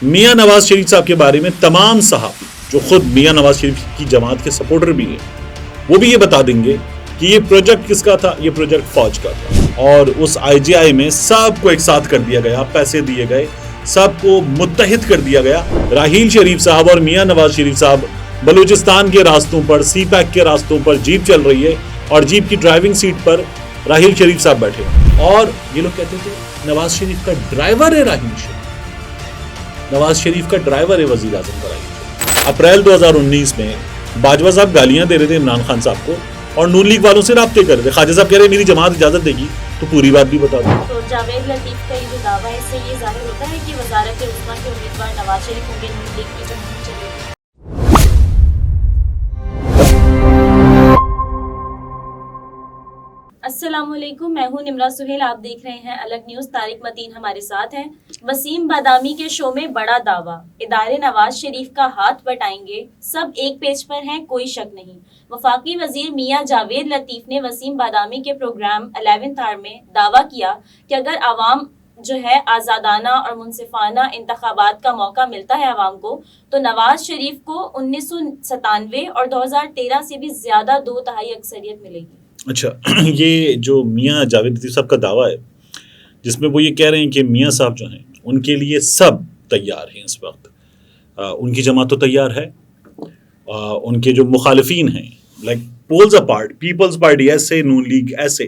میاں نواز شریف صاحب کے بارے میں تمام صحافی جو خود میاں نواز شریف کی جماعت کے سپورٹر بھی ہیں وہ بھی یہ بتا دیں گے کہ یہ پروجیکٹ کس کا تھا. یہ پروجیکٹ فوج کا تھا اور اس آئی جی آئی میں سب کو ایک ساتھ کر دیا گیا, پیسے دیے گئے, سب کو متحد کر دیا گیا. راحیل شریف صاحب اور میاں نواز شریف صاحب بلوچستان کے راستوں پر, سی پیک کے راستوں پر جیپ چل رہی ہے اور جیپ کی ڈرائیونگ سیٹ پر راحیل شریف صاحب بیٹھے اور یہ لوگ کہتے تھے نواز شریف کا ڈرائیور ہے راحیل شریف, نواز شریف کا ڈرائیور ہے وزیر اعظم کا راحیل شریف. اپریل 2019 میں باجوہ صاحب گالیاں دے رہے تھے عمران خان صاحب کو اور نون لیگ والوں سے رابطے کر رہے تھے. خواجہ صاحب کہہ رہے ہیں میری جماعت اجازت دے گی تو پوری بات بھی بتا دوں. تو جاوید لطیف کا یہ جو دعویٰ ہے اس سے یہ ظاہر ہوتا ہے کہ وزارت عظمیٰ کے امیدوار نواز شریف ہوں گے, نون لیگ کی جو مہم چلے گی. السلام علیکم, میں ہوں نمرہ سہیل, آپ دیکھ رہے ہیں الگ نیوز. طارق متین ہمارے ساتھ ہیں. وسیم بادامی کے شو میں بڑا دعویٰ, ادارے نواز شریف کا ہاتھ بٹائیں گے, سب ایک پیج پر ہیں, کوئی شک نہیں. وفاقی وزیر میاں جاوید لطیف نے وسیم بادامی کے پروگرام 11th آور میں دعویٰ کیا کہ اگر عوام جو ہے آزادانہ اور منصفانہ انتخابات کا موقع ملتا ہے عوام کو, تو نواز شریف کو 1997 اور 2013 سے بھی زیادہ 2/3 اکثریت ملے گی. اچھا, یہ جو میاں جاوید لطیف صاحب کا دعویٰ ہے جس میں وہ یہ کہہ رہے ہیں کہ میاں صاحب جو ہیں ان کے لیے سب تیار ہیں اس وقت, ان کی جماعت تو تیار ہے, ان کے جو مخالفین ہیں like poles apart, Peoples Party ایسے, نون لیگ ایسے,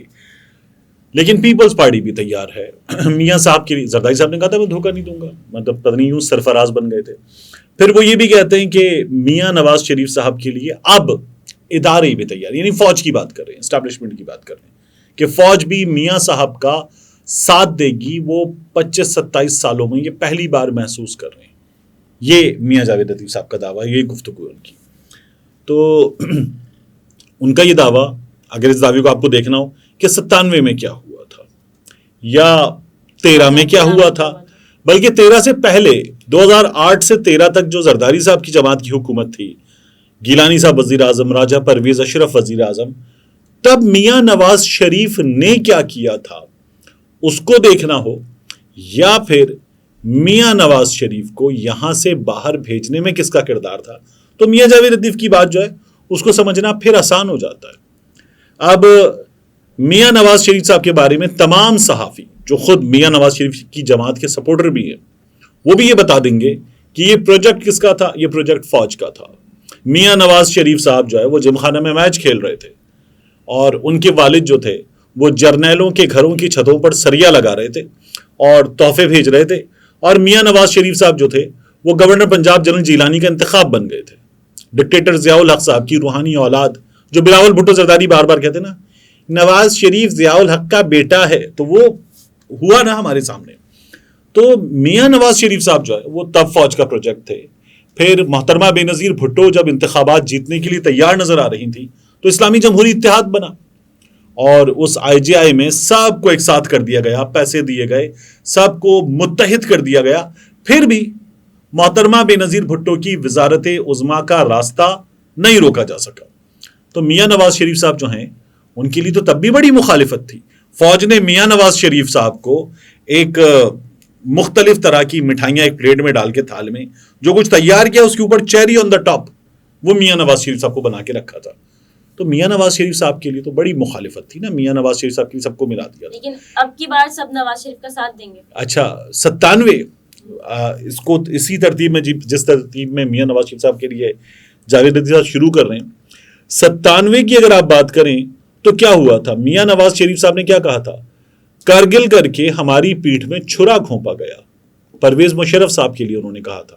لیکن پیپلز پارٹی بھی تیار ہے. میاں صاحب کے لیے زرداری صاحب نے کہا تھا میں دھوکہ نہیں دوں گا, مطلب پتہ نہیں یوں سرفراز بن گئے تھے. پھر وہ یہ بھی کہتے ہیں کہ میاں نواز شریف صاحب کے لیے اب ادارے بھی تیار, یعنی فوج کی بات کر رہے ہیں, اسٹیبلشمنٹ کی بات کر رہے ہیں کہ فوج بھی میاں صاحب کا ساتھ دے گی. وہ 25-27 سالوں میں یہ پہلی بار محسوس کر رہے ہیں. یہ میاں جاوید لطیف صاحب کا دعویٰ, یہ گفتگو ان کی. تو ان کا یہ دعویٰ, اگر اس دعوے کو آپ کو دیکھنا ہو کہ 97 میں کیا ہوا تھا یا 13 میں کیا ہوا تھا, بلکہ 13 سے پہلے 2008 سے 13 تک جو زرداری صاحب کی جماعت کی حکومت تھی, گیلانی صاحب وزیر اعظم, راجہ پرویز اشرف وزیر اعظم, تب میاں نواز شریف نے کیا کیا تھا اس کو دیکھنا ہو, یا پھر میاں نواز شریف کو یہاں سے باہر بھیجنے میں کس کا کردار تھا, تو میاں جاوید لطیف کی بات جو ہے اس کو سمجھنا پھر آسان ہو جاتا ہے. اب میاں نواز شریف صاحب کے بارے میں تمام صحافی جو خود میاں نواز شریف کی جماعت کے سپورٹر بھی ہیں وہ بھی یہ بتا دیں گے کہ یہ پروجیکٹ کس کا تھا. یہ پروجیکٹ فوج کا تھا. میاں نواز شریف صاحب جو ہے وہ جم خانہ میں میچ کھیل رہے تھے اور ان کے والد جو تھے وہ جرنیلوں کے گھروں کی چھتوں پر سریا لگا رہے تھے اور تحفے بھیج رہے تھے, اور میاں نواز شریف صاحب جو تھے وہ گورنر پنجاب جنرل جیلانی کا انتخاب بن گئے تھے. ڈکٹیٹر ضیاء الحق صاحب کی روحانی اولاد, جو بلاول بھٹو زرداری بار بار کہتے نا نواز شریف ضیاء الحق کا بیٹا ہے, تو وہ ہوا نا ہمارے سامنے. تو میاں نواز شریف صاحب جو ہے وہ تب فوج کا پروجیکٹ تھے. پھر محترمہ بے نظیر بھٹو جب انتخابات جیتنے کے لیے تیار نظر آ رہی تھیں تو اسلامی جمہوری اتحاد بنا اور اس آئی جی آئی میں سب کو ایک ساتھ کر دیا گیا, پیسے دیے گئے, سب کو متحد کر دیا گیا. پھر بھی محترمہ بے نظیر بھٹو کی وزارت عظمیٰ کا راستہ نہیں روکا جا سکا. تو میاں نواز شریف صاحب جو ہیں ان کے لیے تو تب بھی بڑی مخالفت تھی. فوج نے میاں نواز شریف صاحب کو ایک مختلف طرح کی مٹھائیاں ایک پلیٹ میں ڈال کے تھال میں جو کچھ تیار کیا اس کے اوپر چیری آن دا ٹاپ وہ میاں نواز شریف صاحب کو بنا کے رکھا تھا. تو میاں نواز شریف صاحب کے لیے تو بڑی مخالفت تھی نا, میاں نواز شریف صاحب کے لیے سب کو ملا دیا. لیکن اب کی بار سب نواز شریف کا ساتھ دیں گے. اچھا 97 اس کو اسی ترتیب میں جس ترتیب میں میاں نواز شریف صاحب کے لیے جاوید لطیف صاحب شروع کر رہے ہیں, 97 کی اگر آپ بات کریں تو کیا ہوا تھا. میاں نواز شریف صاحب نے کیا کہا تھا, کارگل کر کے ہماری پیٹھ میں چھرا گھونپا گیا. پرویز مشرف صاحب کے لیے انہوں نے کہا تھا,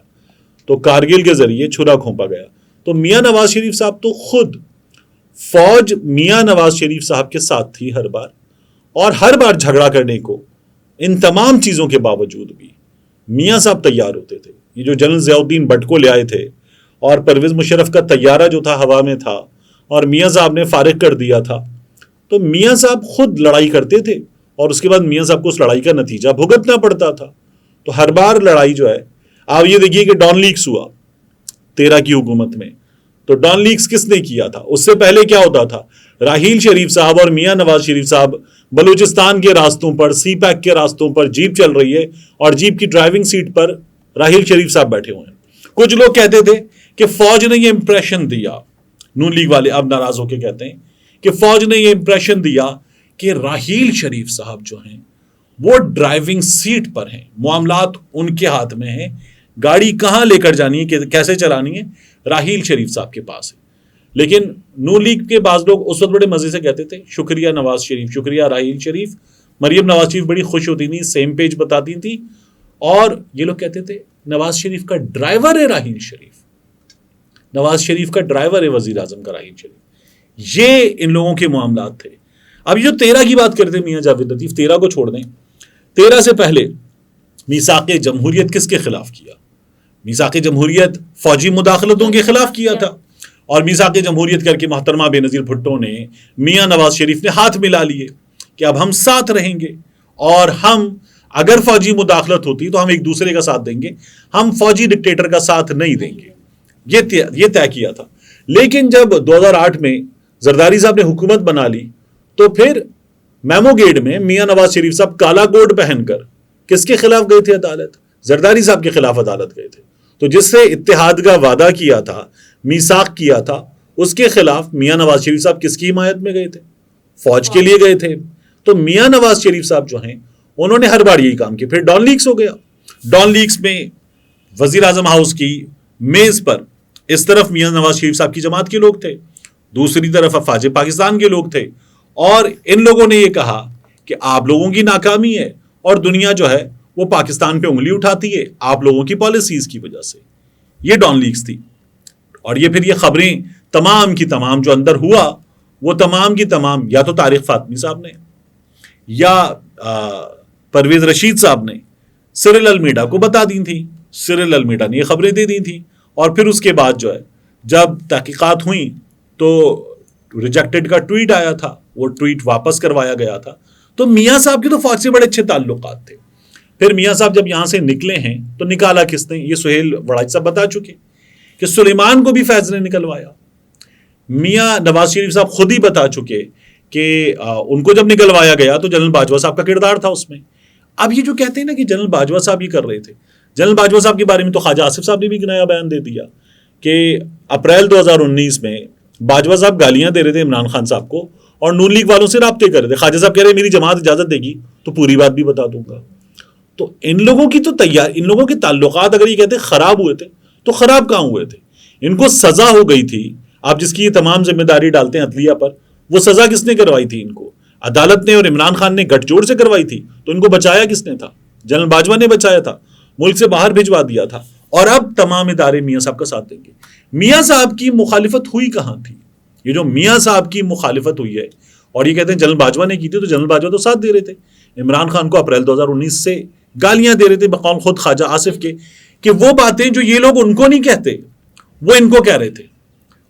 تو کارگل کے ذریعے چھرا گھونپا گیا. تو میاں نواز شریف صاحب تو خود فوج میاں نواز شریف صاحب کے ساتھ تھی ہر بار, اور ہر بار جھگڑا کرنے کو ان تمام چیزوں کے باوجود بھی میاں صاحب تیار ہوتے تھے. یہ جو جنرل ضیاء الدین بٹ کو لے آئے تھے اور پرویز مشرف کا طیارہ جو تھا ہوا میں تھا اور میاں صاحب نے فارغ کر دیا تھا, تو میاں صاحب خود لڑائی کرتے تھے اور اس کے بعد میاں صاحب کو اس لڑائی کا نتیجہ بھگتنا پڑتا تھا. تو ہر بار لڑائی جو ہے, آپ یہ دیکھیے کہ ڈان لیکس ہوا 13 کی حکومت میں, تو ڈان لیکس کس نے کیا تھا؟ اس سے پہلے کیا ہوتا تھا, راحیل شریف صاحب اور میاں نواز شریف صاحب بلوچستان کے راستوں پر, سی پیک کے راستوں پر جیپ چل رہی ہے اور جیپ کی ڈرائیونگ سیٹ پر راحیل شریف صاحب بیٹھے ہوئے ہیں. کچھ لوگ کہتے تھے کہ فوج نے یہ امپریشن دیا, نون لیگ والے اب ناراض ہو کے کہتے ہیں کہ فوج نے یہ امپریشن دیا کہ راحیل شریف صاحب جو ہیں وہ ڈرائیونگ سیٹ پر ہیں, معاملات ان کے ہاتھ میں ہیں, گاڑی کہاں لے کر جانی ہے, کیسے چلانی ہے, راحیل شریف صاحب کے پاس ہے. لیکن نون لیگ کے بعض لوگ اس وقت بڑے مزے سے کہتے تھے شکریہ نواز شریف, شکریہ راحیل شریف. مریم نواز شریف بڑی خوش ہوتی تھی, سیم پیج بتاتی تھی, اور یہ لوگ کہتے تھے نواز شریف کا ڈرائیور ہے راحیل شریف, نواز شریف کا ڈرائیور ہے وزیر اعظم کا راحیل شریف. یہ ان لوگوں کے معاملات تھے. اب یہ جو 13 کی بات کرتے ہیں میاں جاوید لطیف, 13 کو چھوڑ دیں. 13 سے پہلے میثاق جمہوریت کس کے خلاف کیا؟ میثاق جمہوریت فوجی مداخلتوں کے خلاف کیا تھا, اور میثاق جمہوریت کر کے محترمہ بے نظیر بھٹو نے میاں نواز شریف نے ہاتھ ملا لیے کہ اب ہم ساتھ رہیں گے, اور ہم اگر فوجی مداخلت ہوتی تو ہم ایک دوسرے کا ساتھ دیں گے, ہم فوجی ڈکٹیٹر کا ساتھ نہیں دیں گے. یہ طے کیا تھا. لیکن جب 2008 میں زرداری صاحب نے حکومت بنا لی تو پھر میمو گیٹ میں میاں نواز شریف صاحب کالا کوٹ پہن کر کس کے خلاف گئے تھے عدالت؟ زرداری صاحب کے خلاف عدالت گئے تھے. تو جس سے اتحاد کا وعدہ کیا تھا, میثاق کیا تھا, اس کے خلاف میاں نواز شریف صاحب کس کی حمایت میں گئے تھے؟ فوج کے لیے گئے تھے. تو میاں نواز شریف صاحب جو ہیں انہوں نے ہر بار یہی کام کیا. پھر ڈان لیکس ہو گیا. ڈان لیکس میں وزیر اعظم ہاؤس کی میز پر اس طرف میاں نواز شریف صاحب کی جماعت کے لوگ تھے, دوسری طرف افواج پاکستان کے لوگ تھے, اور ان لوگوں نے یہ کہا کہ آپ لوگوں کی ناکامی ہے اور دنیا جو ہے وہ پاکستان پہ انگلی اٹھاتی ہے آپ لوگوں کی پالیسیز کی وجہ سے. یہ ڈان لیکس تھی. اور یہ پھر یہ خبریں تمام کی تمام جو اندر ہوا وہ تمام کی تمام یا تو طارق فاطمی صاحب نے یا پرویز رشید صاحب نے سرل المیڈا کو بتا دی تھی. سرل المیڈا نے یہ خبریں دے دی تھی, اور پھر اس کے بعد جو ہے جب تحقیقات ہوئیں تو ریجیکٹڈ کا ٹویٹ آیا تھا, وہ ٹویٹ واپس کروایا گیا تھا. تو میاں صاحب کے تو فوج سے بڑے اچھے تعلقات تھے. پھر میاں صاحب جب یہاں سے نکلے ہیں تو نکالا کس نے؟ یہ سہیل وڑائی صاحب بتا چکے کہ سلیمان کو بھی فیض نے نکلوایا. میاں نواز شریف صاحب خود ہی بتا چکے کہ ان کو جب نکلوایا گیا تو جنرل باجوہ صاحب کا کردار تھا اس میں. اب یہ جو کہتے ہیں نا کہ جنرل باجوہ صاحب ہی کر رہے تھے, جنرل باجوہ صاحب کے بارے میں تو خواجہ آصف صاحب نے بھی نیا بیان دے دیا کہ اپریل 2019 میں باجوہ صاحب گالیاں دے رہے تھے عمران خان صاحب کو, اور نون لیگ والوں سے رابطے کر رہے تھے. خواجہ صاحب کہہ رہے میری جماعت اجازت دے گی تو پوری بات بھی بتا دوں گا. تو ان لوگوں کی تو ان لوگوں کے تعلقات اگر یہ کہتے خراب ہوئے تھے تو خراب کہاں ہوئے تھے؟ ان کو سزا ہو گئی تھی. آپ جس کی یہ تمام ذمہ داری ڈالتے ہیں عدلیہ پر, وہ سزا کس نے کروائی تھی؟ ان کو عدالت نے اور عمران خان نے گٹھ جوڑ سے کروائی تھی. تو ان کو بچایا کس نے تھا؟ جنرل باجوہ نے بچایا تھا, ملک سے باہر بھجوا دیا تھا. اور اب تمام ادارے میاں صاحب کا ساتھ دیں گے. میاں صاحب کی مخالفت ہوئی کہاں تھی؟ یہ جو میاں صاحب کی مخالفت ہوئی ہے اور یہ کہتے ہیں جنرل باجوہ نے کی تھی, تو جنرل باجوہ تو ساتھ دے رہے تھے عمران خان کو. اپریل 2019 سے گالیاں دے رہے تھے بقول خود خواجہ آصف کے کہ وہ باتیں جو یہ لوگ ان کو نہیں کہتے وہ ان کو کہہ رہے تھے,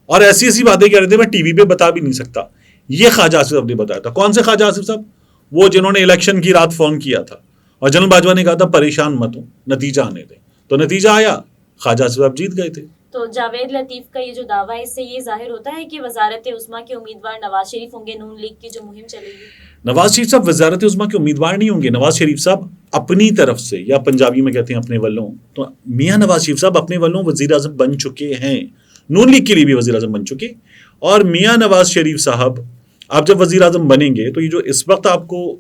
اور ایسی ایسی باتیں کہہ رہے تھے میں ٹی وی پہ بتا بھی نہیں سکتا. یہ خواجہ آصف نے بتایا تھا. کون سے خواجہ آصف صاحب؟ وہ جنہوں نے الیکشن کی رات فون کیا تھا اور جنرل باجوہ نے کہا تھا پریشان مت ہوں, نتیجہ آنے دیں. تو نتیجہ آیا, خواجہ آصف صاحب جیت گئے تھے. تو جاوید لطیف کا یہ جو دعویٰ ہے اس سے یہ ظاہر ہوتا ہے کہ وزارت عظمیٰ کے امیدوار نواز شریف ہوں گے, نون لیگ کی جو مہم چلے گی. نواز شریف صاحب وزارت عظمیٰ کے امیدوار نہیں ہوں گے. نواز شریف صاحب اپنی طرف سے, یا پنجابی میں کہتے ہیں اپنے والوں, تو میاں نواز شریف صاحب اپنے والوں وزیر اعظم بن چکے ہیں, نون لیگ کے لیے بھی وزیر اعظم بن چکے. اور میاں نواز شریف صاحب آپ جب وزیر اعظم بنیں گے تو یہ جو اس وقت آپ کو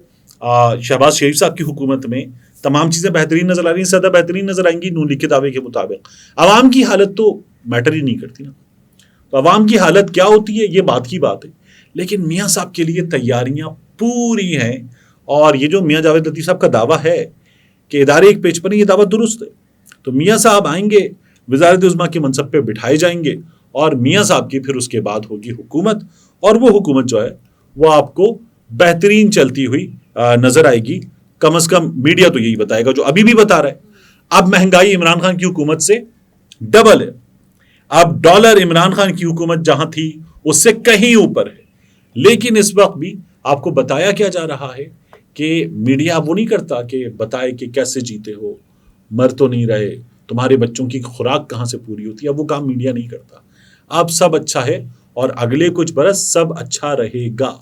شہباز شریف صاحب کی حکومت میں تمام چیزیں بہترین نظر آ رہی ہیں, زیادہ بہترین نظر آئیں گی نون لیگ کے دعوے کے مطابق. عوام کی حالت تو میٹر ہی نہیں کرتی نا, تو عوام کی حالت کیا ہوتی ہے یہ بات کی بات ہے. لیکن میاں صاحب کے لیے تیاریاں پوری ہیں, اور یہ جو میاں جاوید لطیف صاحب کا دعویٰ ہے کہ ادارے ایک پیج پر ہیں, یہ دعویٰ درست ہے. تو میاں صاحب آئیں گے, وزارت عظمیٰ کے منصب پہ بٹھائے جائیں گے, اور میاں صاحب کی پھر اس کے بعد ہوگی حکومت, اور وہ حکومت جو ہے وہ آپ کو بہترین چلتی ہوئی نظر آئے گی. کم از کم میڈیا تو یہی بتائے گا جو ابھی بھی بتا رہا ہے. اب مہنگائی عمران خان کی حکومت سے ڈبل ہے. اب ڈالر عمران خان کی حکومت جہاں تھی اس سے کہیں اوپر ہے. لیکن اس وقت بھی آپ کو بتایا کیا جا رہا ہے کہ میڈیا وہ نہیں کرتا کہ بتائے کہ کیسے جیتے ہو, مر تو نہیں رہے, تمہارے بچوں کی خوراک کہاں سے پوری ہوتی ہے. اب وہ کام میڈیا نہیں کرتا. اب سب اچھا ہے اور اگلے کچھ برس سب اچھا رہے گا.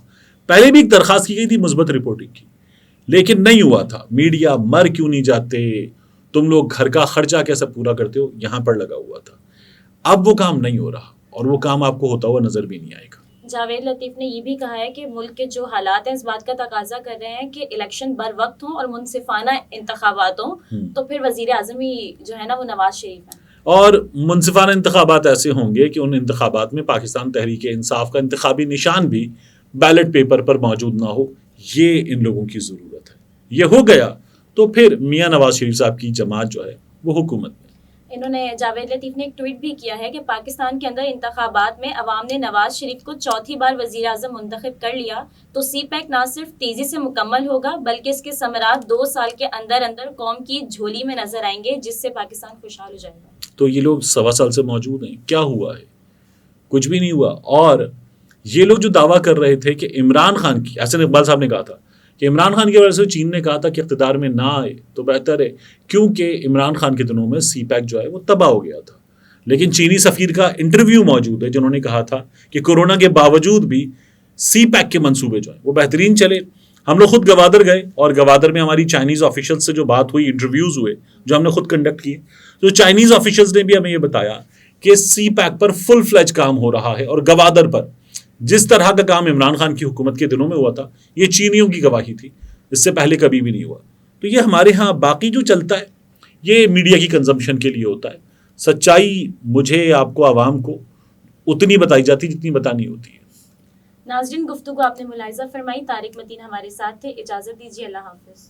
پہلے بھی ایک درخواست کی گئی تھی مثبت رپورٹنگ کی, لیکن نہیں ہوا تھا. میڈیا مر کیوں نہیں جاتے, تم لوگ گھر کا خرچہ کیسے پورا کرتے ہو یہاں پر لگا ہوا تھا. اب وہ کام نہیں ہو رہا اور وہ کام آپ کو ہوتا ہوا نظر بھی نہیں آئے گا. جاوید لطیف نے یہ بھی کہا ہے کہ ملک کے جو حالات ہیں اس بات کا تقاضا کر رہے ہیں کہ الیکشن بر وقت ہوں اور منصفانہ انتخابات ہوں, تو پھر وزیر اعظم ہی جو ہے نا وہ نواز شریف ہیں. اور منصفانہ انتخابات ایسے ہوں گے کہ ان انتخابات میں پاکستان تحریک انصاف کا انتخابی نشان بھی بیلٹ پیپر پر موجود نہ ہو. یہ ان لوگوں کی ضرورت ہے. یہ ہو گیا تو پھر میاں نواز شریف صاحب کی جماعت جو ہے وہ حکومت میں. انہوں نے جاوید لطیف نے ایک ٹویٹ بھی کیا ہے کہ پاکستان کے اندر انتخابات میں عوام نے نواز شریف کو چوتھی بار وزیر اعظم منتخب کر لیا تو سی پیک نہ صرف تیزی سے مکمل ہوگا بلکہ اس کے ثمرات 2 سال کے اندر اندر قوم کی جھولی میں نظر آئیں گے, جس سے پاکستان خوشحال ہو جائے گا. تو یہ لوگ 1.25 سال سے موجود ہیں, کیا ہوا ہے؟ کچھ بھی نہیں ہوا. اور یہ لوگ جو دعویٰ کر رہے تھے کہ عمران خان کی, حسن اقبال صاحب نے کہا تھا کہ عمران خان کی وجہ سے چین نے کہا تھا کہ اقتدار میں نہ آئے تو بہتر ہے, کیونکہ عمران خان کے دنوں میں سی پیک جو ہے وہ تباہ ہو گیا تھا. لیکن چینی سفیر کا انٹرویو موجود ہے جنہوں نے کہا تھا کہ کورونا کے باوجود بھی سی پیک کے منصوبے جو ہیں وہ بہترین چلے. ہم لوگ خود گوادر گئے اور گوادر میں ہماری چائنیز آفیشل سے جو بات ہوئی, انٹرویوز ہوئے جو ہم نے خود کنڈکٹ کیے, تو چائنیز آفیشلز نے بھی ہمیں یہ بتایا کہ سی پیک پر فل فلیج کام ہو رہا ہے, اور گوادر پر جس طرح کا کام عمران خان کی حکومت کے دنوں میں ہوا تھا یہ چینیوں کی گواہی تھی, اس سے پہلے کبھی بھی نہیں ہوا. تو یہ ہمارے ہاں باقی جو چلتا ہے یہ میڈیا کی کنزمپشن کے لیے ہوتا ہے. سچائی مجھے, آپ کو, عوام کو اتنی بتائی جاتی جتنی بتانی ہوتی ہے. ناظرین, گفتگو آپ نے ملاحظہ فرمائی. طارق متین ہمارے ساتھ تھے. اجازت دیجیے, اللہ حافظ.